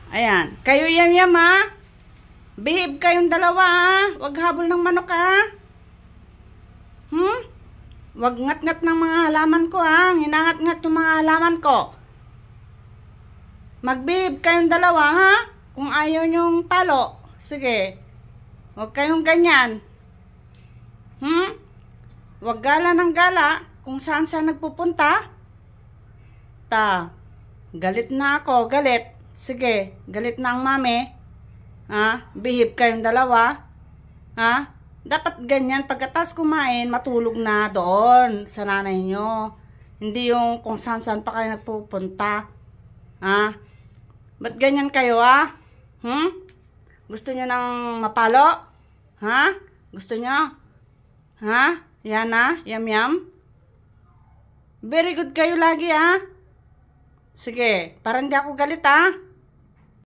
Ayan. Kayo yam ha. Behave kayong dalawa ha. Huwag habol ng manok ha. Huwag ngat-ngat ng mga halaman ko ha. Hinangat-ngat yung mga halaman ko. Mag-behave kayong dalawa ha. Kung ayaw nyong palo. Sige. Huwag kayong ganyan. Huwag gala ng gala. Kung saan nagpupunta. Galit na ako. Galit. Sige. Galit na ang mami. Behave kayong dalawa. Dapat ganyan. Pagkatas kumain, matulog na doon sa nanay nyo. Hindi yung kung saan pa kayo nagpupunta. Ba't ganyan kayo Gusto nyo ng mapalo? Gusto nyo? Yan yam. Very good kayo lagi Sige, para hindi ako galit